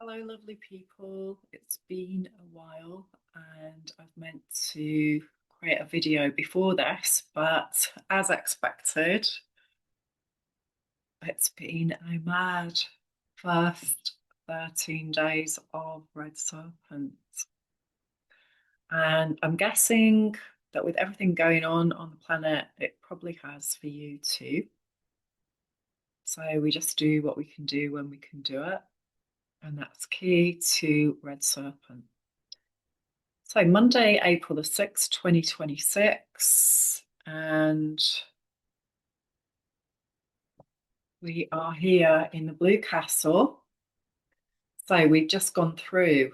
Hello, lovely people. It's been a while and I've meant to create a video before this, but as expected, it's been a mad first 13 days of Red Serpent. And I'm guessing that with everything going on the planet, it probably has for you too. So we just do what we can do when we can do it. And that's key to Red Serpent. So Monday, April the 6th, 2026, and we are here in the Blue Castle. So we've just gone through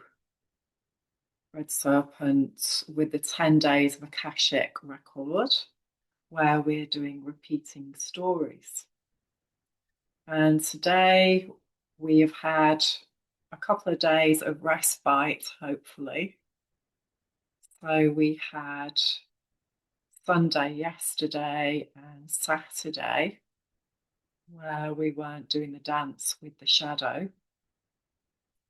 Red Serpent with the 10 days of Akashic record, where we're doing repeating stories. And today we have had a couple of days of respite, hopefully. So we had Sunday yesterday and Saturday, where we weren't doing the dance with the shadow.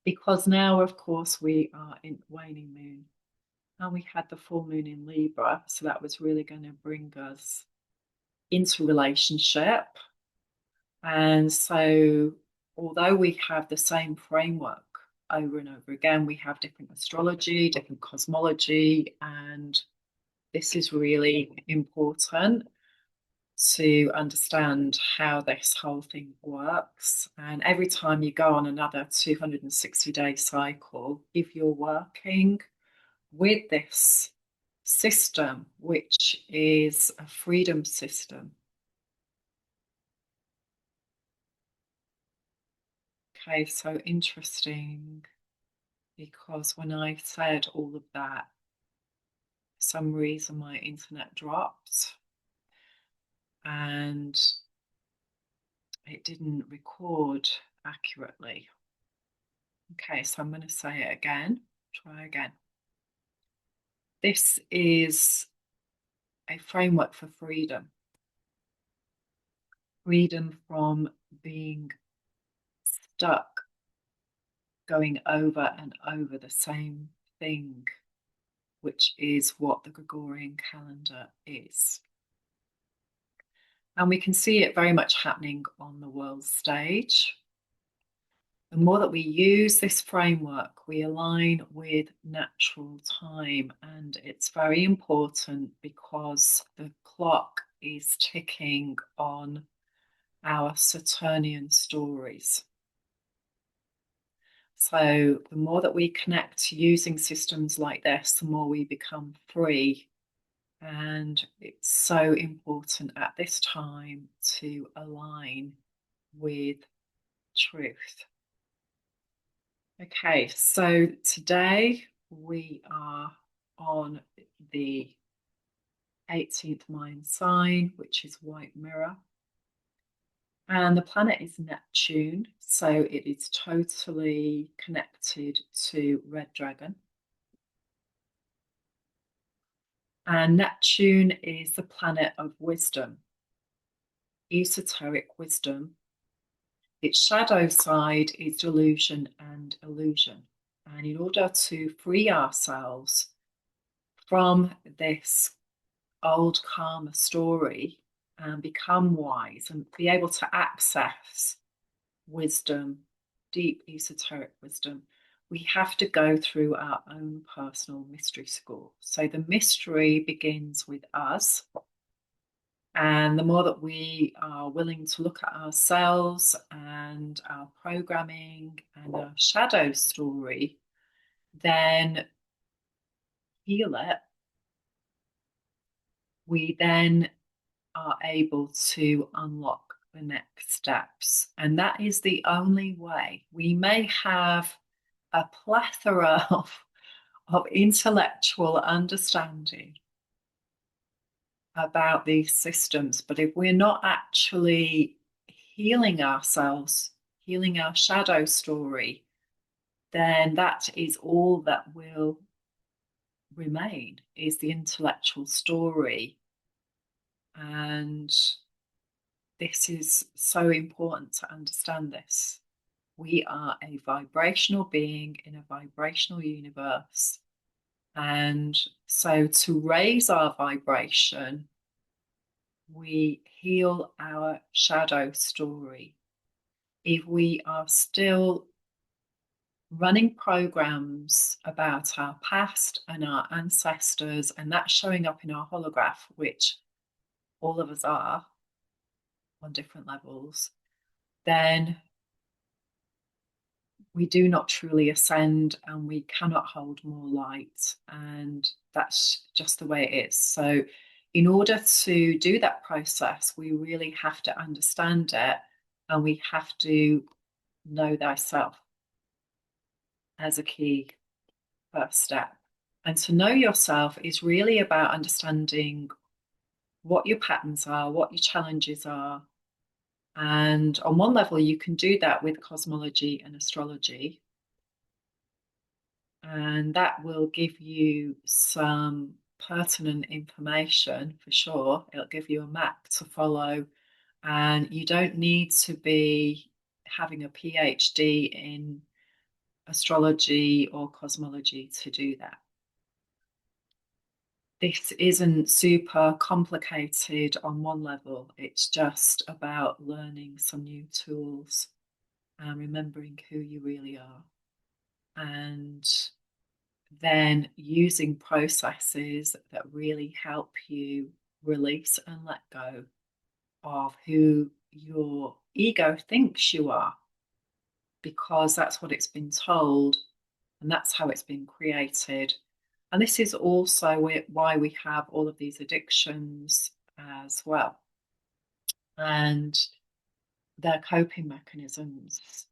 Because now, of course, we are in waning moon and we had the full moon in Libra. So that was really going to bring us into relationship. And so, although we have the same framework over and over again, we have different astrology, different cosmology, and this is really important to understand how this whole thing works. And every time you go on another 260-day cycle, if you're working with this system, which is a freedom system. Okay, so interesting, because when I said all of that, for some reason my internet dropped and it didn't record accurately. Okay, so I'm going to say it again. Try again. This is a framework for freedom. Freedom from being stuck, going over and over the same thing, which is what the Gregorian calendar is. And we can see it very much happening on the world stage. The more that we use this framework, we align with natural time. And it's very important because the clock is ticking on our Saturnian stories. So the more that we connect to using systems like this, the more we become free. And it's so important at this time to align with truth. Okay, so today we are on the 18th mind sign, which is white mirror. And the planet is Neptune, so it is totally connected to Red Dragon. And Neptune is the planet of wisdom, esoteric wisdom. Its shadow side is delusion and illusion. And in order to free ourselves from this old karma story and become wise and be able to access wisdom, deep esoteric wisdom, we have to go through our own personal mystery school. So the mystery begins with us. And the more that we are willing to look at ourselves and our programming and our shadow story, then heal it, we then are able to unlock the next steps. And that is the only way. We may have a plethora of intellectual understanding about these systems, but if we're not actually healing ourselves, healing our shadow story, then that is all that will remain, is the intellectual story. And this is so important to understand this. We are a vibrational being in a vibrational universe. And so to raise our vibration, we heal our shadow story. If we are still running programs about our past and our ancestors, and that's showing up in our holograph, which all of us are on different levels, then we do not truly ascend and we cannot hold more light. And that's just the way it is. So, in order to do that process, we really have to understand it and we have to know thyself as a key first step. And to know yourself is really about understanding what your patterns are, what your challenges are. And on one level, you can do that with cosmology and astrology. And that will give you some pertinent information for sure. It'll give you a map to follow. And you don't need to be having a PhD in astrology or cosmology to do that. This isn't super complicated on one level. It's just about learning some new tools and remembering who you really are. And then using processes that really help you release and let go of who your ego thinks you are, because that's what it's been told and that's how it's been created. And this is also why we have all of these addictions as well. And their coping mechanisms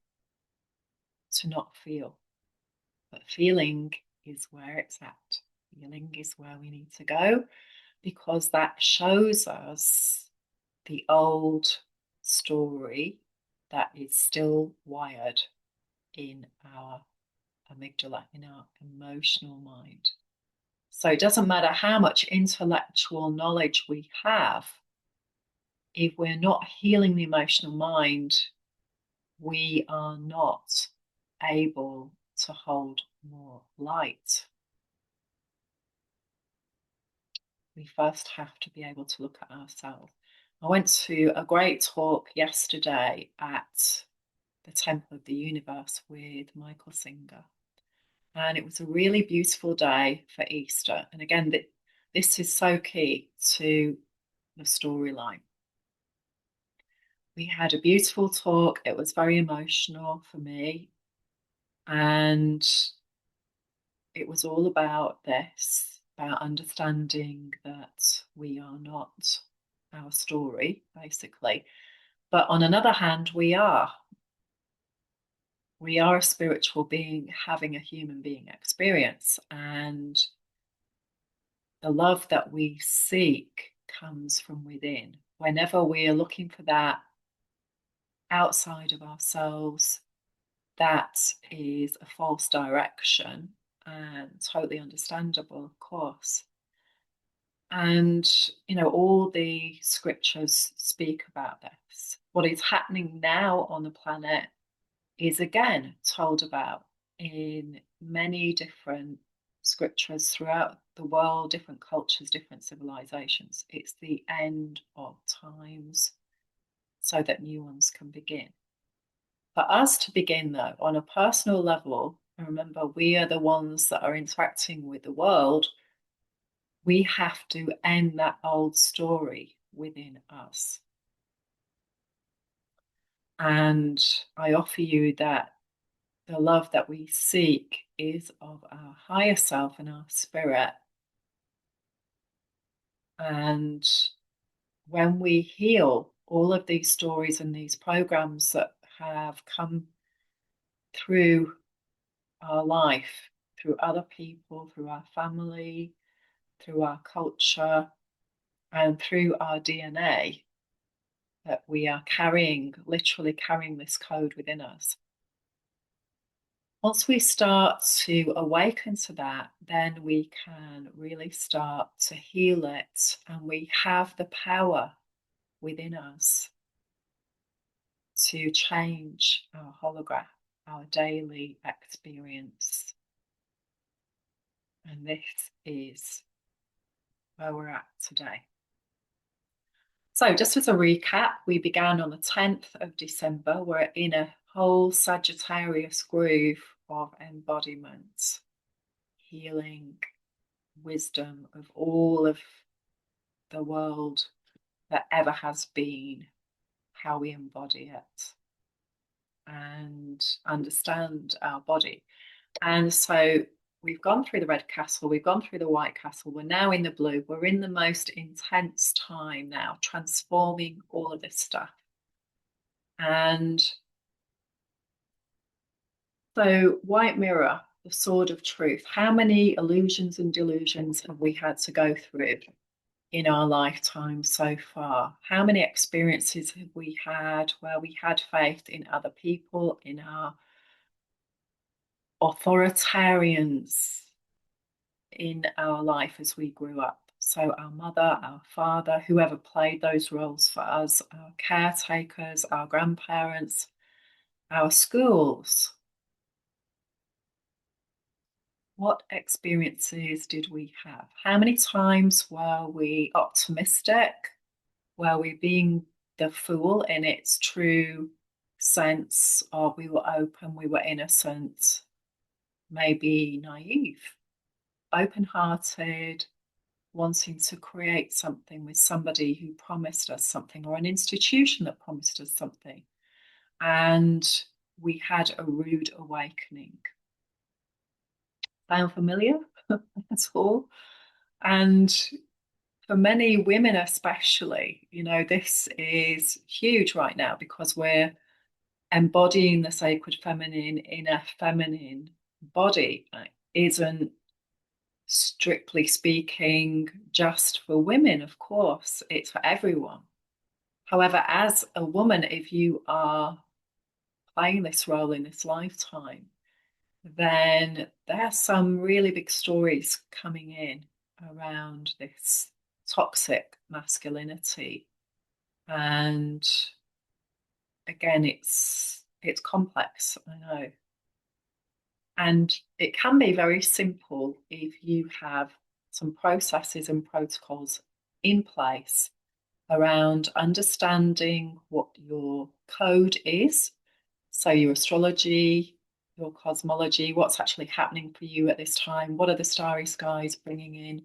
to not feel. But feeling is where it's at. Feeling is where we need to go because that shows us the old story that is still wired in our amygdala, in our emotional mind. So it doesn't matter how much intellectual knowledge we have, if we're not healing the emotional mind, we are not able to hold more light. We first have to be able to look at ourselves. I went to a great talk yesterday at the Temple of the Universe with Michael Singer. And it was a really beautiful day for Easter. And again, this is so key to the storyline. We had a beautiful talk. It was very emotional for me. And it was all about this, about understanding that we are not our story, basically. But on another hand, we are. We are a spiritual being having a human being experience. And the love that we seek comes from within. Whenever we are looking for that outside of ourselves, that is a false direction and totally understandable, of course. And, all the scriptures speak about this. What is happening now on the planet is again told about in many different scriptures throughout the world, different cultures, different civilizations. It's the end of times so that new ones can begin. For us to begin, though, on a personal level, and remember, we are the ones that are interacting with the world, we have to end that old story within us. And I offer you that the love that we seek is of our higher self and our spirit. And when we heal all of these stories and these programs that have come through our life, through other people, through our family, through our culture, and through our DNA, that we are literally carrying this code within us. Once we start to awaken to that, then we can really start to heal it, and we have the power within us to change our holograph, our daily experience. And this is where we're at today. So, just as a recap, we began on the 10th of December. We're in a whole Sagittarius groove of embodiment, healing, wisdom of all of the world that ever has been, how we embody it and understand our body. And so we've gone through the red castle, we've gone through the white castle, we're now in the blue. We're in the most intense time now, transforming all of this stuff. And so, white mirror, the sword of truth. How many illusions and delusions have we had to go through in our lifetime so far? How many experiences have we had where we had faith in other people, in our authoritarians in our life as we grew up? So, our mother, our father, whoever played those roles for us, our caretakers, our grandparents, our schools. What experiences did we have? How many times were we optimistic? Were we being the fool in its true sense? Or we were open, we were innocent, maybe naive, open-hearted, wanting to create something with somebody who promised us something, or an institution that promised us something. And we had a rude awakening. Sound familiar at all? And for many women, especially, this is huge right now because we're embodying the sacred feminine in a feminine body. It isn't, strictly speaking, just for women, of course, it's for everyone. However, as a woman, if you are playing this role in this lifetime, then there are some really big stories coming in around this toxic masculinity. And again, it's complex, I know. And it can be very simple if you have some processes and protocols in place around understanding what your code is. So, your astrology, your cosmology, what's actually happening for you at this time, what are the starry skies bringing in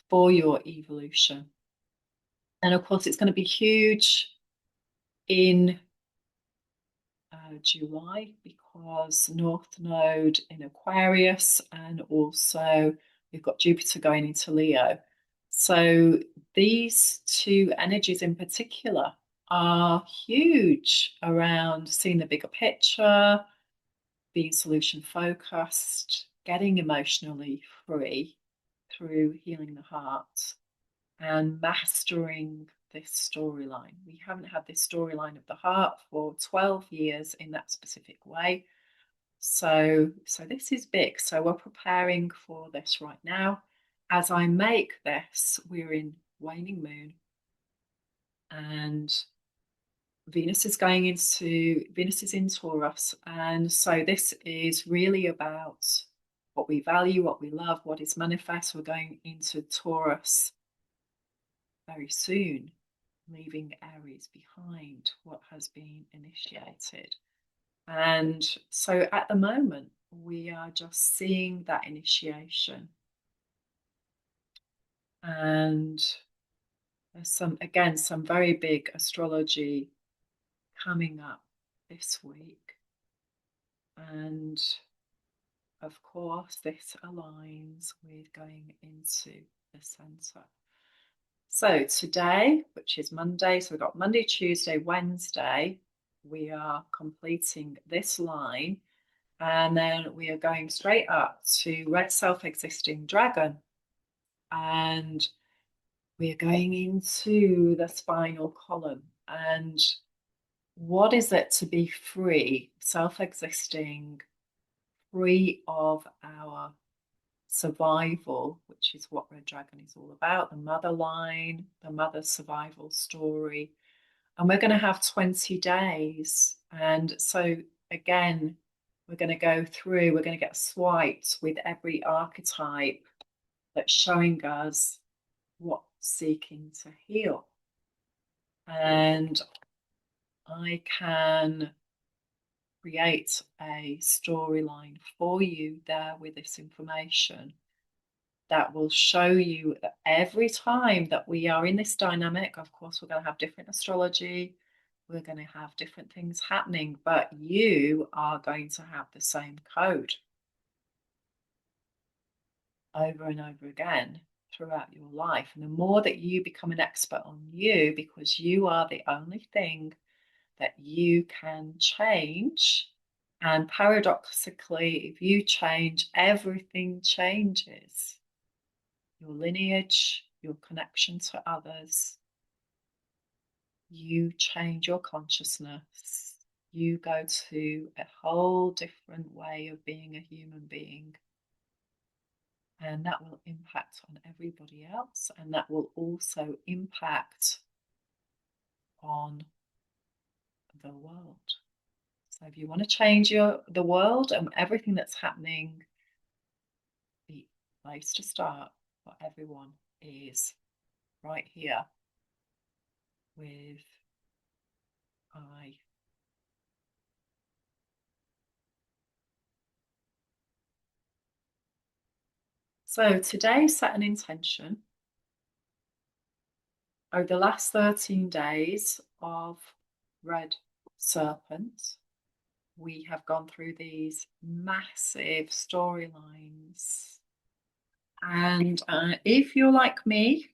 for your evolution. And of course, it's going to be huge in July because North Node in Aquarius, and also we've got Jupiter going into Leo. So these two energies in particular are huge around seeing the bigger picture, being solution focused, getting emotionally free through healing the heart, and mastering this storyline. We haven't had this storyline of the heart for 12 years in that specific way. So this is big. So we're preparing for this right now. As I make this, we're in waning moon, and Venus is in Taurus. And so this is really about what we value, what we love, what is manifest. We're going into Taurus very soon, leaving Aries behind, what has been initiated. And so at the moment, we are just seeing that initiation. And there's some very big astrology coming up this week. And of course, this aligns with going into the center. So today, which is Monday, so we've got Monday, Tuesday, Wednesday, we are completing this line, and then we are going straight up to Red Self-Existing Dragon, and we are going into the spinal column. And what is it to be free, self-existing, free of our survival, which is what Red Dragon is all about, the mother line, the mother's survival story, And we're going to have 20 days. And so, again, we're going to go through, we're going to get swiped with every archetype that's showing us what's seeking to heal. And I can create a storyline for you there with this information that will show you that every time that we are in this dynamic, of course, we're going to have different astrology, we're going to have different things happening, but you are going to have the same code over and over again throughout your life. And the more that you become an expert on you, because you are the only thing that you can change. And paradoxically, if you change, everything changes. Your lineage, your connection to others, you change your consciousness. You go to a whole different way of being a human being. And that will impact on everybody else. And that will also impact on the world. So if you want to change the world and everything that's happening, the place to start for everyone is right here with I. So today, set an intention. Over the last 13 days of Red Serpent, we have gone through these massive storylines. And if you're like me,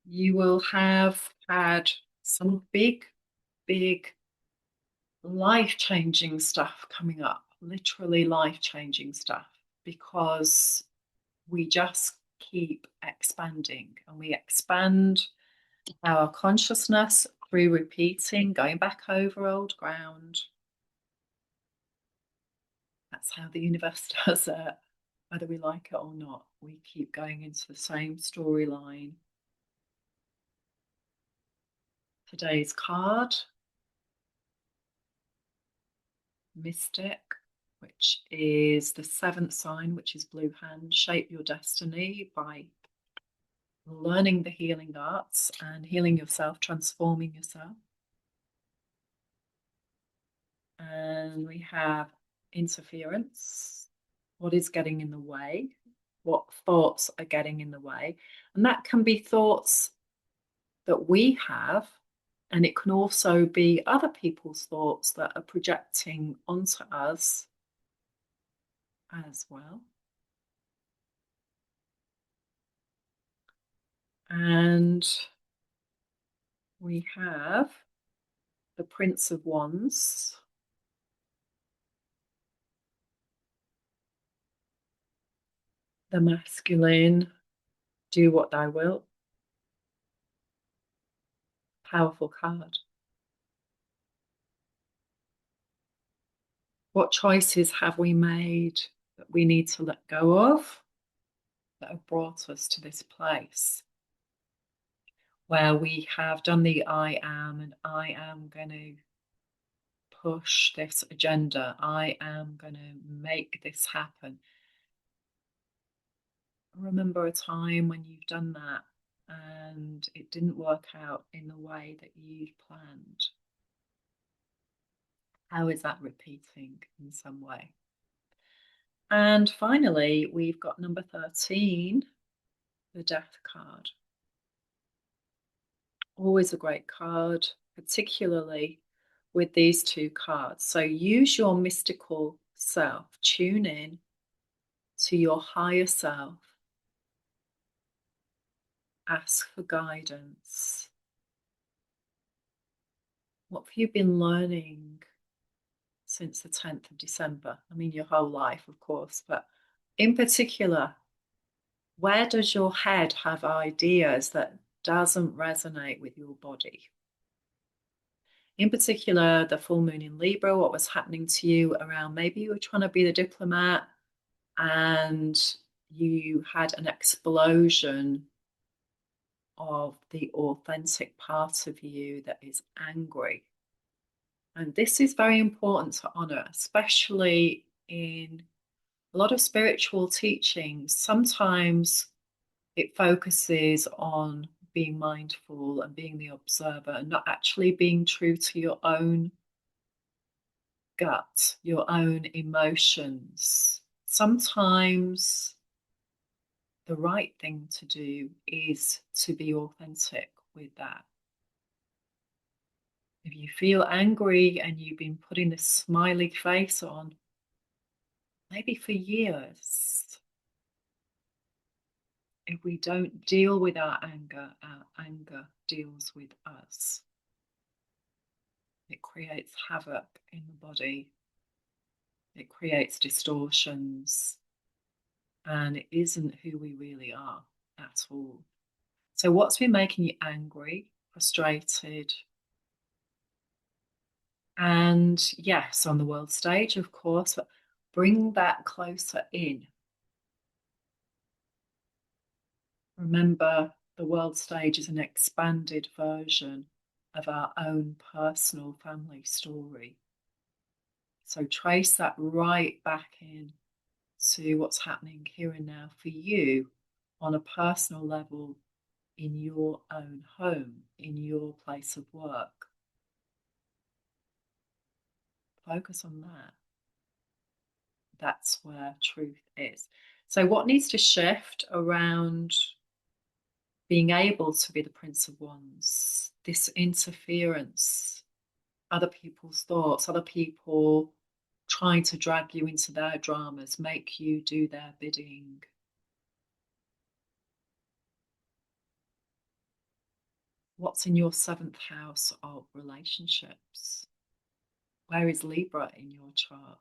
you will have had some big, big life-changing stuff coming up, literally life-changing stuff, because we just keep expanding and we expand our consciousness through repeating, going back over old ground. That's how the universe does it, whether we like it or not. We keep going into the same storyline. Today's card, Mystic, which is the seventh sign, which is blue hand. Shape your destiny by learning the healing arts and healing yourself, transforming yourself. And we have interference. What is getting in the way? What thoughts are getting in the way? And that can be thoughts that we have, and it can also be other people's thoughts that are projecting onto us as well. And we have the Prince of Wands. The masculine, do what thou wilt. Powerful card. What choices have we made that we need to let go of that have brought us to this place where we have done the I am, and I am going to push this agenda. I am going to make this happen. Remember a time when you've done that and it didn't work out in the way that you'd planned. How is that repeating in some way? And finally, we've got number 13, the Death card. Always a great card, particularly with these two cards. So use your mystical self, tune in to your higher self, ask for guidance. What have you been learning since the 10th of December? I mean, your whole life, of course, but in particular, where does your head have ideas that doesn't resonate with your body? In particular, the full moon in Libra, what was happening to you around, maybe you were trying to be the diplomat and you had an explosion of the authentic part of you that is angry. And this is very important to honor, especially in a lot of spiritual teachings. Sometimes it focuses on being mindful and being the observer and not actually being true to your own gut, your own emotions. Sometimes the right thing to do is to be authentic with that. If you feel angry and you've been putting this smiley face on, maybe for years, if we don't deal with our anger deals with us. It creates havoc in the body. It creates distortions. And it isn't who we really are at all. So what's been making you angry, frustrated? And yes, on the world stage, of course, but bring that closer in. Remember, the world stage is an expanded version of our own personal family story. So trace that right back in to what's happening here and now for you on a personal level in your own home, in your place of work. Focus on that. That's where truth is. So, what needs to shift around being able to be the Prince of Wands? This interference, other people's thoughts, other people trying to drag you into their dramas, make you do their bidding. What's in your seventh house of relationships? Where is Libra in your chart?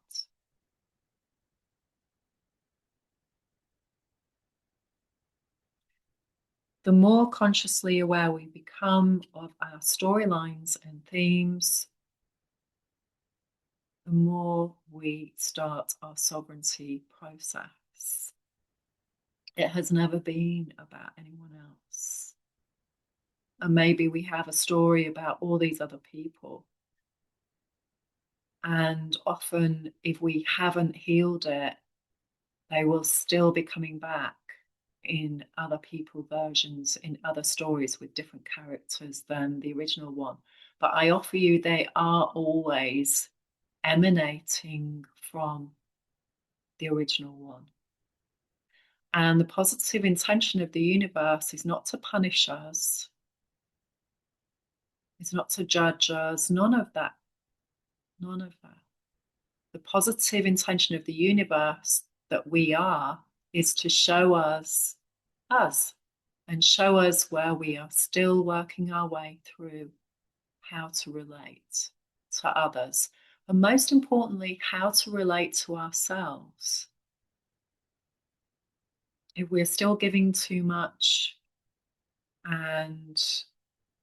The more consciously aware we become of our storylines and themes, the more we start our sovereignty process. It has never been about anyone else. And maybe we have a story about all these other people. And often, if we haven't healed it, they will still be coming back in other people versions, in other stories with different characters than the original one. But I offer you, they are always emanating from the original one. And the positive intention of the universe is not to punish us, it's not to judge us, none of that. None of that. The positive intention of the universe that we are is to show us and show us where we are still working our way through how to relate to others. And most importantly, how to relate to ourselves. If we're still giving too much and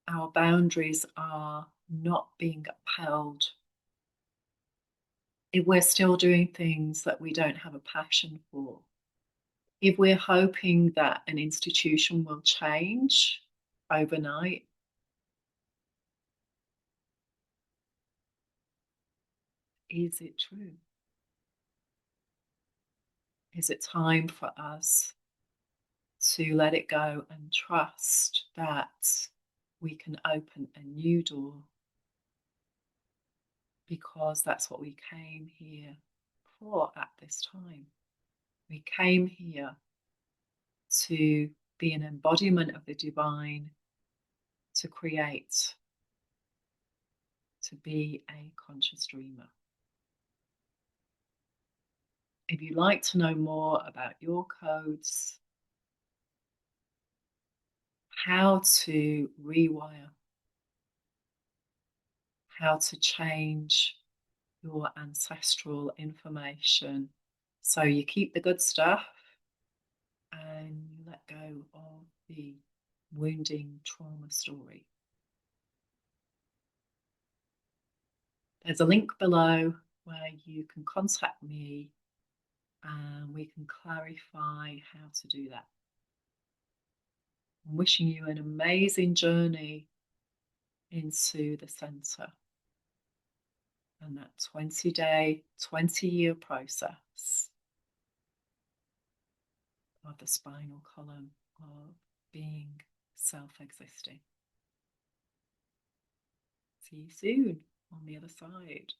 our boundaries are not being upheld, if we're still doing things that we don't have a passion for, if we're hoping that an institution will change overnight, is it true? Is it time for us to let it go and trust that we can open a new door? Because that's what we came here for at this time. We came here to be an embodiment of the divine, to create, to be a conscious dreamer. If you'd like to know more about your codes, how to rewire, how to change your ancestral information so you keep the good stuff and you let go of the wounding trauma story, there's a link below where you can contact me and we can clarify how to do that. I'm wishing you an amazing journey into the center and that 20-day, 20-year process of the spinal column of being self-existing. See you soon on the other side.